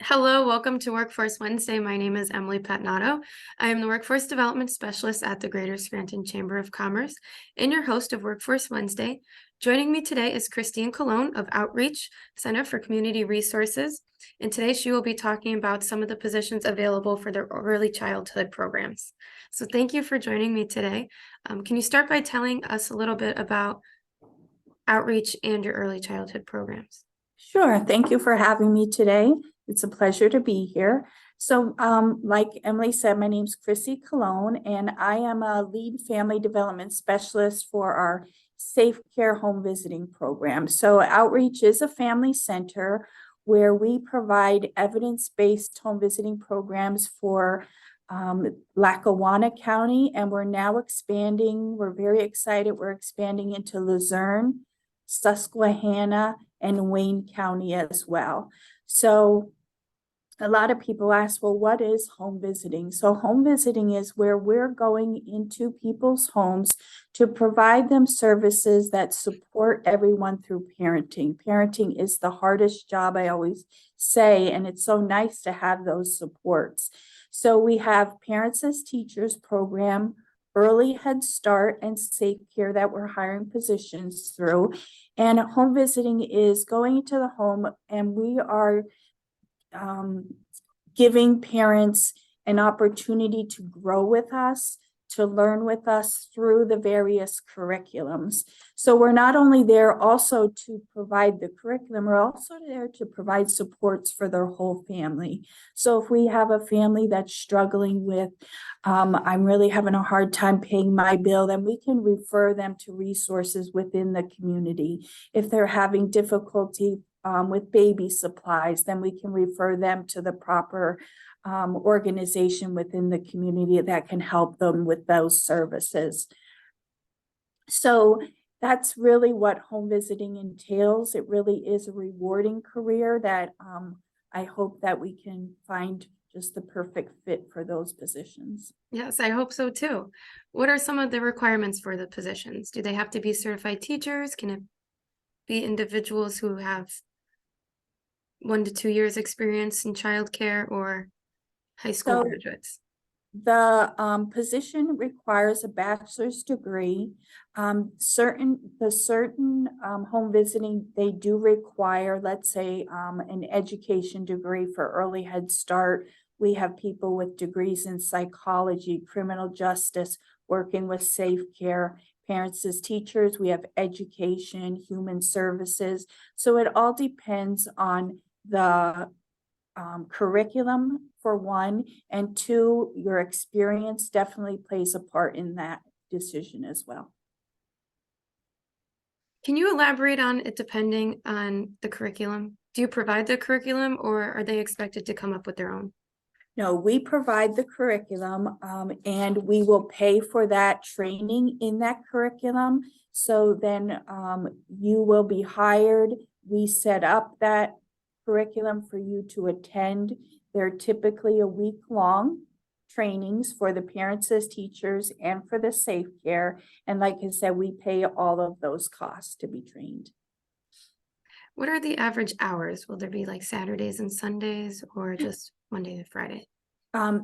Hello, welcome to Workforce Wednesday. My name is Emily Patnato. I am the Workforce Development Specialist at the Greater Scranton Chamber of Commerce and your host of Workforce Wednesday. Joining me today is Christine Colon of Outreach Center for Community Resources, and today she will be talking about some of the positions available for their early childhood programs. So thank you for joining me today. Can you start by telling us a little bit about Outreach and your early childhood programs? Sure. Thank you for having me today. It's a pleasure to be here. So, like Emily said, my name's Chrissy Colon, and I am a lead family development specialist for our Safe Care Home Visiting Program. So, Outreach is a family center where we provide evidence-based home visiting programs for Lackawanna County, and we're now expanding. We're very excited. We're expanding into Luzerne, Susquehanna, and Wayne County as well. So a lot of people ask, well, what is home visiting? So home visiting is where we're going into people's homes to provide them services that support everyone through parenting. Parenting is the hardest job, I always say, and it's so nice to have those supports. So we have Parents as Teachers program, Early Head Start, and Safe Care that we're hiring positions through. And home visiting is going into the home, and we are giving parents an opportunity to grow with us, to learn with us through the various curriculums. So we're not only there also to provide the curriculum, we're also there to provide supports for their whole family. So if we have a family that's struggling with, I'm really having a hard time paying my bill, then we can refer them to resources within the community. If they're having difficulty with baby supplies, then we can refer them to the proper organization within the community that can help them with those services. So that's really what home visiting entails. It really is a rewarding career that I hope that we can find just the perfect fit for those positions. Yes, I hope so too. What are some of the requirements for the positions? Do they have to be certified teachers? Can it be individuals who have 1 to 2 years experience in childcare or high school graduates? The position requires a bachelor's degree. Certain home visiting, they do require, let's say, an education degree for early Head Start. We have people with degrees in psychology, criminal justice, working with Safe Care. Parents as Teachers, we have education, human services. So it all depends on the curriculum for one, and two, your experience definitely plays a part in that decision as well. Can you elaborate on it depending on the curriculum? Do you provide the curriculum or are they expected to come up with their own? No, we provide the curriculum and we will pay for that training in that curriculum. So then you will be hired. We set up that curriculum for you to attend. They're typically a week-long trainings for the Parents as Teachers and for the Safe Care. And like I said, we pay all of those costs to be trained. What are the average hours? Will there be like Saturdays and Sundays or just Monday to Friday?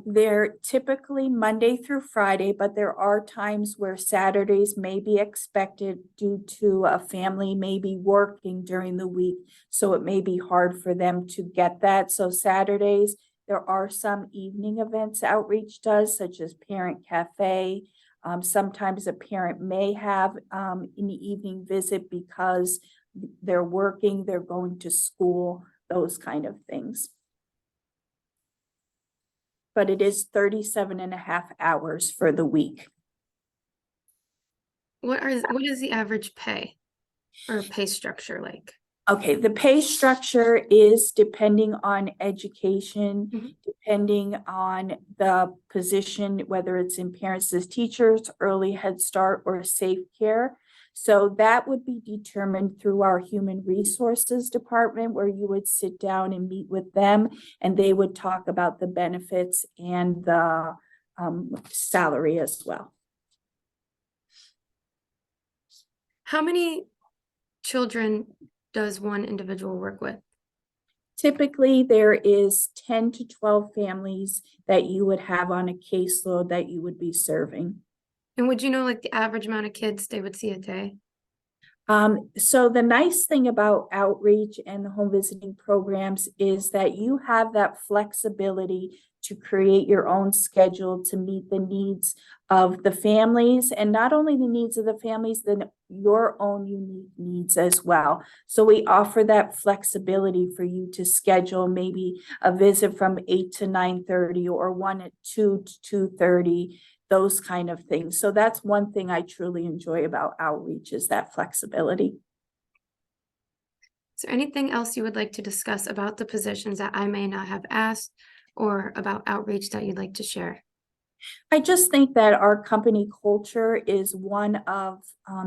They're typically Monday through Friday, but there are times where Saturdays may be expected due to a family may be working during the week. So it may be hard for them to get that. So Saturdays, there are some evening events Outreach does, such as Parent Cafe. Sometimes a parent may have an evening visit because they're working, they're going to school, those kind of things. But it is 37 and a half hours for the week. What is the average pay or pay structure like? Okay, the pay structure is depending on education, depending on the position, whether it's in Parents as Teachers, Early Head Start, or Safe Care. So that would be determined through our Human Resources Department, where you would sit down and meet with them, and they would talk about the benefits and the salary as well. How many children does one individual work with? Typically, there is 10 to 12 families that you would have on a caseload that you would be serving. And would you know like the average amount of kids they would see a day? So the nice thing about outreach and the home visiting programs is that you have that flexibility to create your own schedule to meet the needs of the families, and not only the needs of the families, then your own unique needs as well. So we offer that flexibility for you to schedule maybe a visit from 8 to 9:30 or one at 2 to 2:30, those kind of things. So that's one thing I truly enjoy about outreach, is that flexibility. Is there anything else you would like to discuss about the positions that I may not have asked, or about outreach that you'd like to share? I just think that our company culture is one of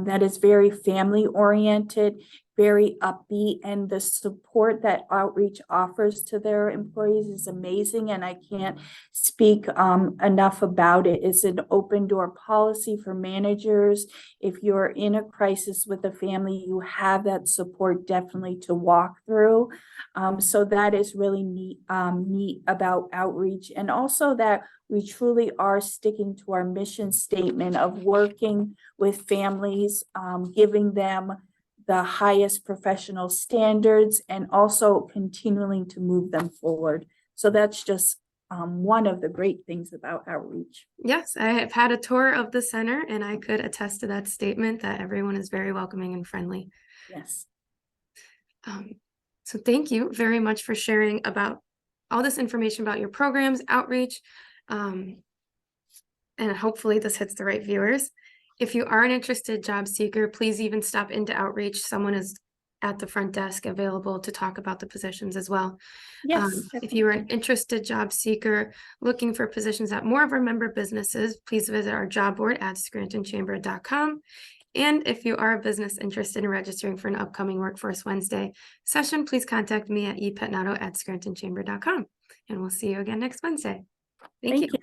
that is very family oriented, very upbeat, and the support that outreach offers to their employees is amazing. And I can't speak enough about it. It's an open door policy for managers. If you're in a crisis with a family, you have that support definitely to walk through. So that is really neat about outreach, and also that we truly are sticking to our mission statement of working with families, giving them the highest professional standards, and also continuing to move them forward. So that's just one of the great things about outreach. Yes, I have had a tour of the center, and I could attest to that statement that everyone is very welcoming and friendly. Yes. So thank you very much for sharing about all this information about your programs, outreach, and hopefully this hits the right viewers. If you are an interested job seeker, please even stop into outreach. Someone is at the front desk available to talk about the positions as well. Yes. If you are an interested job seeker looking for positions at more of our member businesses, please visit our job board at scrantonchamber.com. And if you are a business interested in registering for an upcoming Workforce Wednesday session, please contact me at epetnato@scrantonchamber.com. And we'll see you again next Wednesday. Thank you.